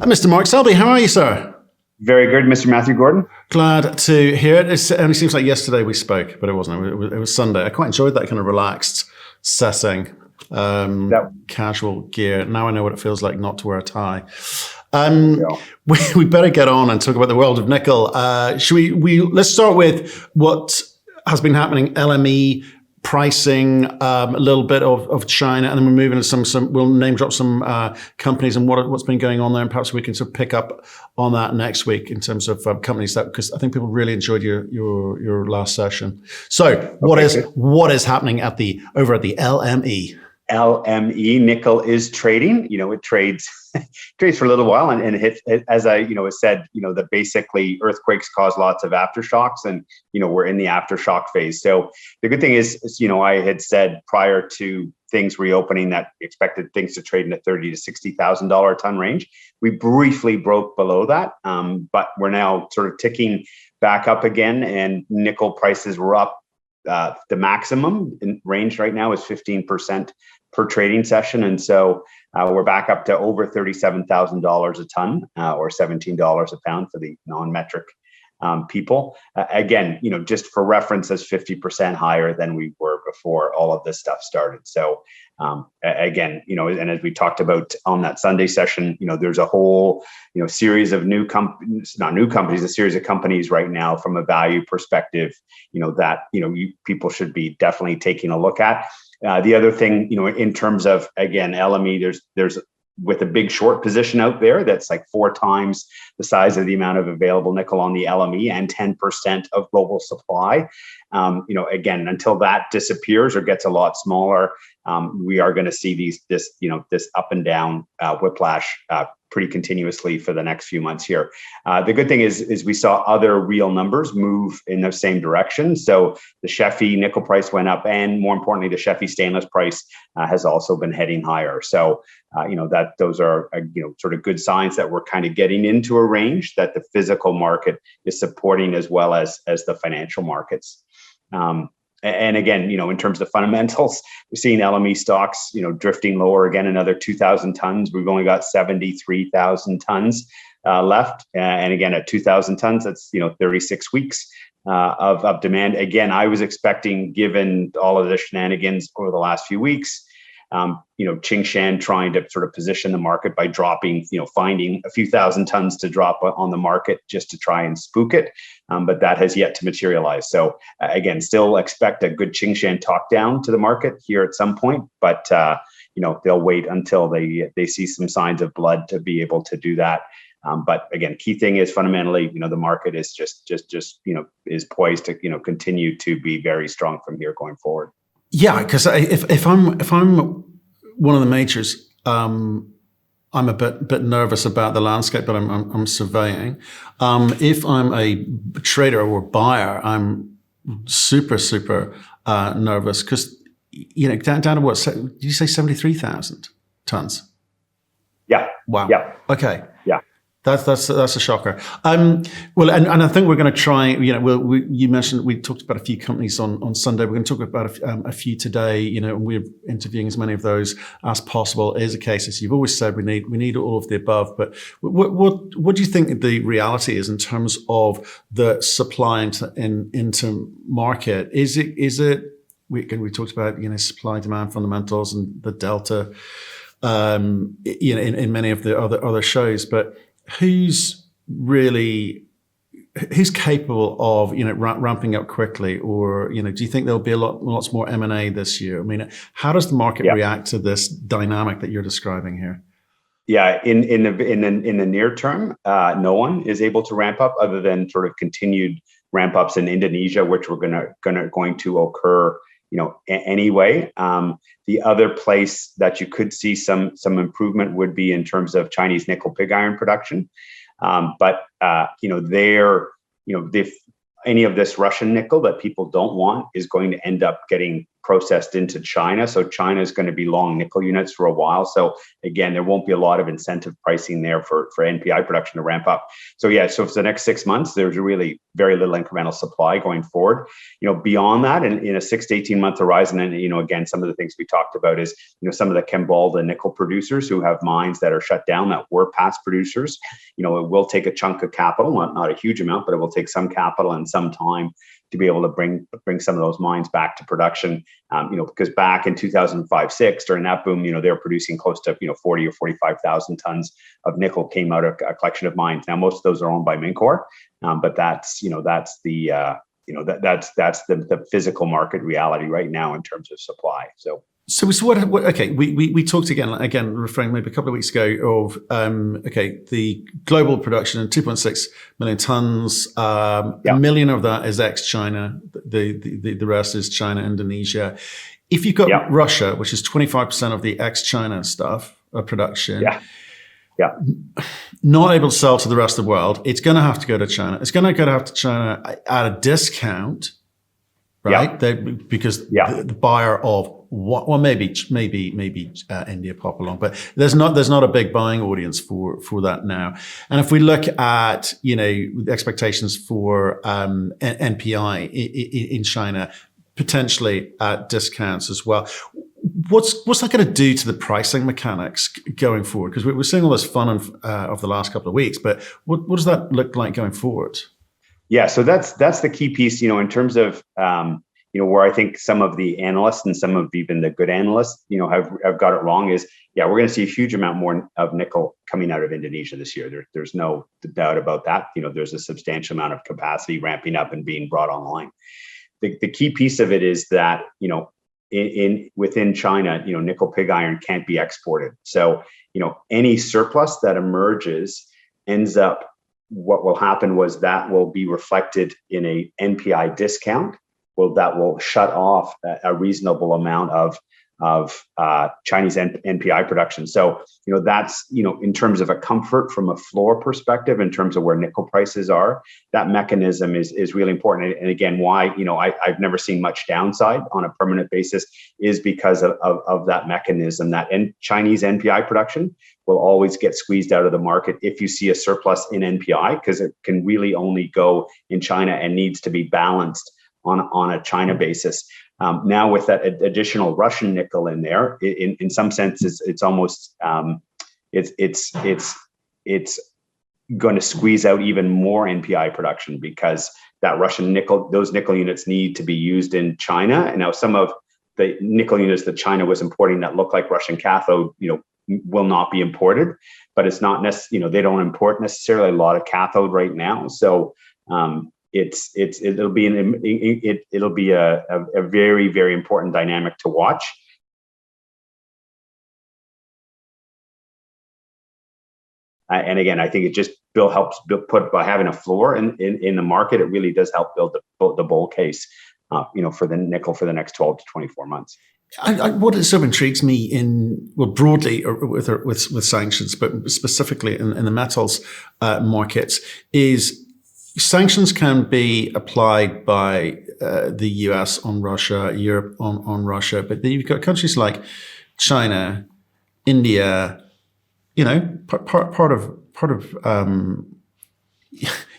Mr. Mark Selby, how are you, sir? Very good, Mr. Matthew Gordon. Glad to hear it. It only seems like yesterday we spoke, but it wasn't. It was Sunday. I quite enjoyed that kind of relaxed setting, casual gear. Now I know what it feels like not to wear a tie. We better get on and talk about the world of nickel. Let's start with what has been happening, LME pricing, a little bit of China, and then we're moving to we'll name drop some companies and what's been going on there, and perhaps we can sort of pick up on that next week in terms of companies because I think people really enjoyed your last session. So what is happening over at the LME? LME nickel is trading. It trades for a little while, and it hit, as I said, that basically earthquakes cause lots of aftershocks, and we're in the aftershock phase. So the good thing is I had said prior to things reopening that we expected things to trade in the $30,000 to $60,000 a ton range. We briefly broke below that, but we're now sort of ticking back up again, and nickel prices were up. The maximum in range right now is 15% per trading session. And so we're back up to over $37,000 a ton, or $17 a pound for the non-metric people. Again, just for reference, that's 50% higher than we were before all of this stuff started. So again, and as we talked about on that Sunday session, there's a whole, series of a series of companies right now from a value perspective, that, people should be definitely taking a look at. The other thing, in terms of, again, LME, there's with a big short position out there that's like 4 times the size of the amount of available nickel on the LME and 10% of global supply. Again, until that disappears or gets a lot smaller, we are going to see this up and down whiplash pretty continuously for the next few months here. The good thing is we saw other real numbers move in the same direction. So the SHFE nickel price went up, and more importantly, the SHFE stainless price has also been heading higher. So those are sort of good signs that we're kind of getting into a range that the physical market is supporting as well as the financial markets. And again, in terms of fundamentals, we're seeing LME stocks, drifting lower again, another 2,000 tons. We've only got 73,000 tons left. And again, at 2,000 tons, that's, 36 weeks of demand. Again, I was expecting, given all of the shenanigans over the last few weeks, Tsingshan trying to sort of position the market by dropping, finding a few thousand tons to drop on the market just to try and spook it. But that has yet to materialize. So again, still expect a good Tsingshan talk down to the market here at some point, but they'll wait until they see some signs of blood to be able to do that. But again, key thing is fundamentally, the market is just is poised to continue to be very strong from here going forward. Yeah, because if I'm one of the majors, I'm a bit nervous about the landscape, but I'm surveying. If I'm a trader or buyer, I'm super nervous because down to what? Did you say 73,000 tons? Yeah. Wow. Yeah. Okay. Yeah. That's a shocker. Well, and I think we're going to try. You mentioned we talked about a few companies on Sunday. We're going to talk about a few today. We're interviewing as many of those as possible. It is a case, as you've always said, we need all of the above. But what do you think the reality is in terms of the supply into market? Is it? We talked about supply demand fundamentals and the delta. In many of the other shows, but who's capable of ramping up quickly, or do you think there'll be lots more M&A this year? I mean, how does the market react to this dynamic that you're describing here? Yeah, in the near term, no one is able to ramp up other than sort of continued ramp ups in Indonesia, which we're going to occur anyway. The other place that you could see some improvement would be in terms of Chinese nickel pig iron production. But if any of this Russian nickel that people don't want is going to end up getting processed into China. So China is going to be long nickel units for a while. So again, there won't be a lot of incentive pricing there for NPI production to ramp up. So so for the next 6 months, there's really very little incremental supply going forward. Beyond that, in a 6 to 18 month horizon, and again, some of the things we talked about is some of the Kimbalda nickel producers who have mines that are shut down that were past producers. It will take a chunk of capital, not a huge amount, but it will take some capital and some time to be able to bring some of those mines back to production. Because back in 2005-06, during that boom, they were producing close to 40 or 45,000 tons of nickel came out of a collection of mines. Now most of those are owned by Mincor, but that's the physical market reality right now in terms of supply. So what? Okay, we talked again, referring maybe a couple of weeks ago of the global production of 2.6 million tons. A million of that is ex-China. The rest is China, Indonesia. If you've got Russia, which is 25% of the ex-China stuff of production, not able to sell to the rest of the world, it's going to have to go to China. It's going to have to China at a discount, right? Because the buyer of maybe India pop along, but there's not a big buying audience for that now. And if we look at the expectations for NPI in China, potentially at discounts as well, what's that going to do to the pricing mechanics going forward? Because we're seeing all this fun of the last couple of weeks, but what does that look like going forward? Yeah, so that's the key piece, in terms of where I think some of the analysts and some of even the good analysts, have got it wrong is, we're going to see a huge amount more of nickel coming out of Indonesia this year. There's no doubt about that. There's a substantial amount of capacity ramping up and being brought online. The key piece of it is that, within China, nickel pig iron can't be exported. So, any surplus that emerges ends up, what will happen was that will be reflected in a NPI discount. That will shut off a reasonable amount of Chinese NPI production. So, that's, in terms of a comfort from a floor perspective, in terms of where nickel prices are, that mechanism is really important. And again, why, I've never seen much downside on a permanent basis is because of that mechanism. That Chinese NPI production will always get squeezed out of the market if you see a surplus in NPI, because it can really only go in China and needs to be balanced on a China basis. Now with that additional Russian nickel in there, in some sense, it's almost it's going to squeeze out even more NPI production, because that Russian nickel, those nickel units need to be used in China. And now some of the nickel units that China was importing that look like Russian cathode, will not be imported. But it's not necessarily, they don't import necessarily a lot of cathode right now. So it'll be a very, very important dynamic to watch. And again, I think it just helps put, by having a floor in the market, it really does help build the bull case, for the nickel for the next 12 to 24 months. What sort of intrigues me broadly with sanctions, but specifically in the metals markets, is sanctions can be applied by the US on Russia, Europe on Russia, but then you've got countries like China, India, part of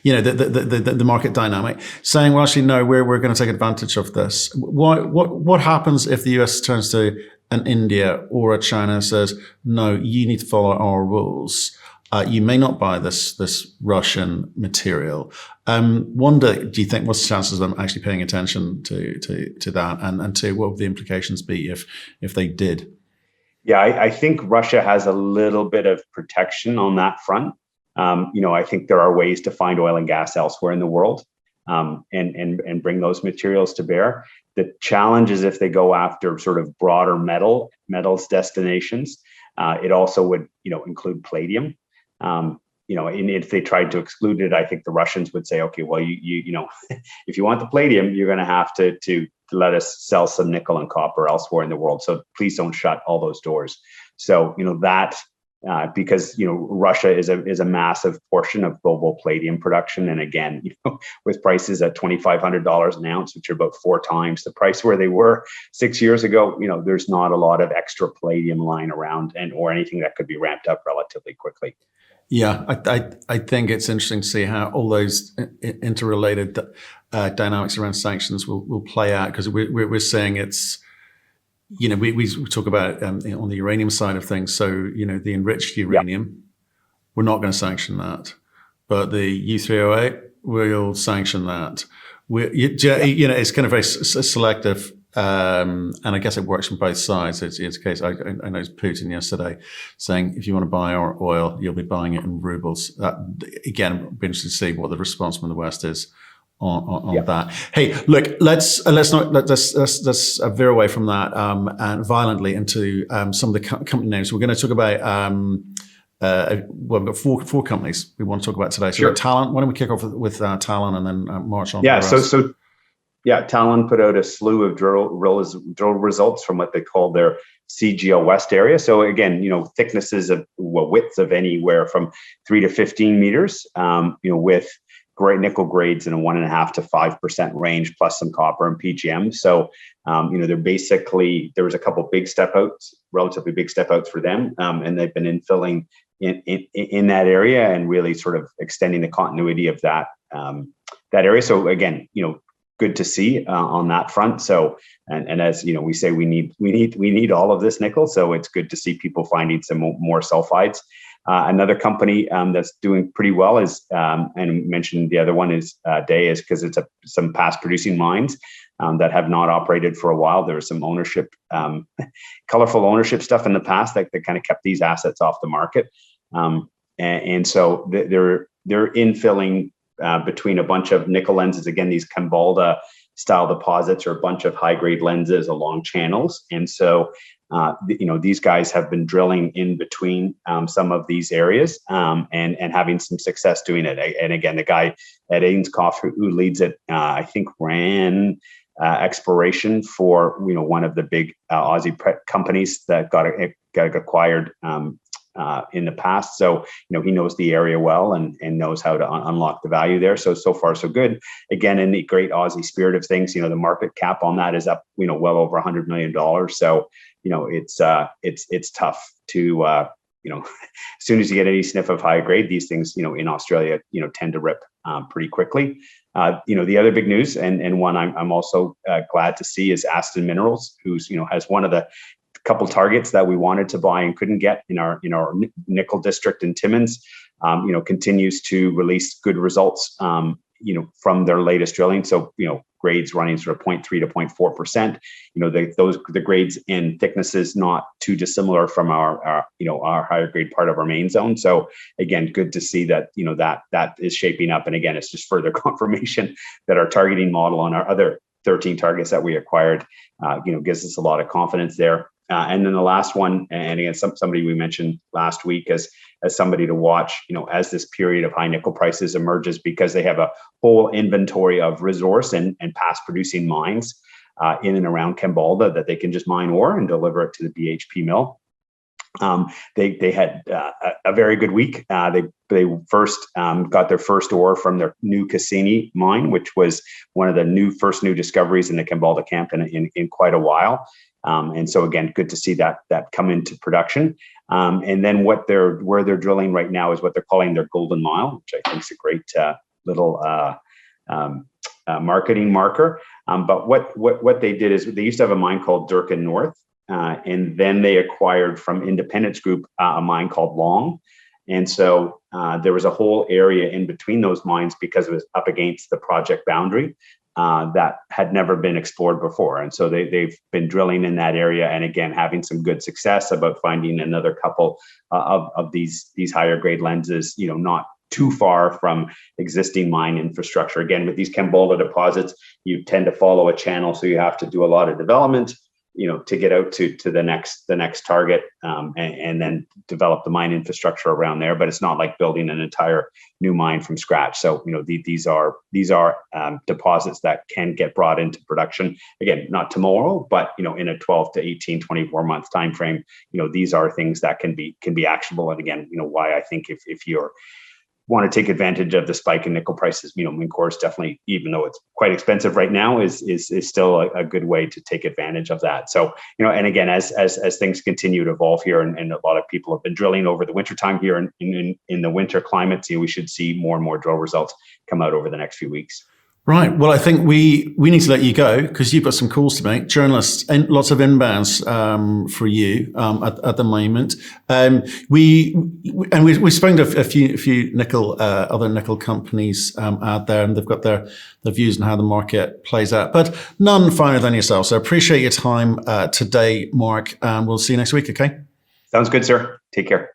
the market dynamic, saying, well, actually, no, we're going to take advantage of this. What happens if the US turns to an India or a China and says, no, you need to follow our rules? You may not buy this Russian material. Wonder, do you think, what's the chances of them actually paying attention to that, and to what would the implications be if they did? Yeah, I think Russia has a little bit of protection on that front. I think there are ways to find oil and gas elsewhere in the world, and bring those materials to bear. The challenge is if they go after sort of broader metals destinations, it also would, include palladium. And if they tried to exclude it, I think the Russians would say, okay, well, you if you want the palladium, you're going to have to let us sell some nickel and copper elsewhere in the world. So please don't shut all those doors. So, that because Russia is a massive portion of global palladium production, and again, with prices at $2,500 an ounce, which are about 4 times the price where they were 6 years ago, there's not a lot of extra palladium lying around or anything that could be ramped up relatively quickly. Yeah, I think it's interesting to see how all those interrelated dynamics around sanctions will play out, because we're seeing it's. We talk about on the uranium side of things. So, the enriched uranium, we're not going to sanction that. But the U3O8, we'll sanction that. It's kind of very selective. And I guess it works from both sides. It's a case, I know Putin yesterday saying, if you want to buy our oil, you'll be buying it in rubles. Again, I'll be interested to see what the response from the West is on that. Hey, look, let's veer away from that and violently into some of the company names. We're going to talk about we've got four companies we want to talk about today. So sure. We've got Talon. Why don't we kick off with Talon and then march on? Yeah. Talon put out a slew of drill results from what they call their CGL West area. So again, thicknesses of widths of anywhere from 3 to 15 meters. With great nickel grades in a 1.5 to 5% range, plus some copper and PGM. So, they're basically, there was a couple big step outs, relatively big step outs for them. And they've been infilling in that area and really sort of extending the continuity of that area. So again, good to see on that front. So, and as we say, we need all of this nickel. So it's good to see people finding some more sulfides. Another company that's doing pretty well is, and mentioned the other one is Day, is because it's some past producing mines that have not operated for a while. There was some ownership, colorful ownership stuff in the past that kind of kept these assets off the market. And so they're infilling between a bunch of nickel lenses. Again, these Kambalda style deposits are a bunch of high grade lenses along channels. And so, these guys have been drilling in between some of these areas and having some success doing it. And again, the guy at Ainscough who leads it, I think ran exploration for one of the big Aussie companies that got acquired in the past. So, he knows the area well and knows how to unlock the value there. So far, so good. Again, in the great Aussie spirit of things, the market cap on that is up, well over $100 million. So, it's tough to, as soon as you get any sniff of high grade, these things, in Australia, tend to rip pretty quickly. The other big news and one I'm also glad to see is Aston Minerals, who's, has one of the couple targets that we wanted to buy and couldn't get in our nickel district in Timmins, continues to release good results, from their latest drilling. So, grades running sort of 0.3 to 0.4%. The grades in thicknesses not too dissimilar from our higher grade part of our main zone. So again, good to see that that is shaping up. And again, it's just further confirmation that our targeting model on our other 13 targets that we acquired, gives us a lot of confidence there. And then the last one, and again, somebody we mentioned last week as somebody to watch, as this period of high nickel prices emerges, because they have a whole inventory of resource and past producing mines in and around Kambalda that they can just mine ore and deliver it to the BHP mill. They had a very good week. They first got their first ore from their new Cassini mine, which was one of the first new discoveries in the Kambalda camp in quite a while. And so again, good to see that come into production. And then where they're drilling right now is what they're calling their Golden Mile, which I think is a great little marketing marker. But what they did is they used to have a mine called Durkin North, and then they acquired from Independence Group a mine called Long. And so there was a whole area in between those mines because it was up against the project boundary that had never been explored before. And so they've been drilling in that area and again, having some good success about finding another couple of these higher grade lenses, not too far from existing mine infrastructure. Again, with these Kambalda deposits, you tend to follow a channel, so you have to do a lot of development, to get out to the next target, and then develop the mine infrastructure around there. But it's not like building an entire new mine from scratch. So these are deposits that can get brought into production, again, not tomorrow, but in a 12 to 18, 24 month time frame. These are things that can be actionable. And again, why I think if you're want to take advantage of the spike in nickel prices, Mincor is definitely, even though it's quite expensive right now, is still a good way to take advantage of that. So, and again, as things continue to evolve here, and a lot of people have been drilling over the winter time here in the winter climates, we should see more and more drill results come out over the next few weeks. Right. Well, I think we need to let you go because you've got some calls to make. Journalists, and lots of inbounds for you at the moment. We've spoken to a few nickel other nickel companies out there, and they've got their views on how the market plays out, but none finer than yourself. So appreciate your time today, Mark, and we'll see you next week. Okay. Sounds good, sir. Take care.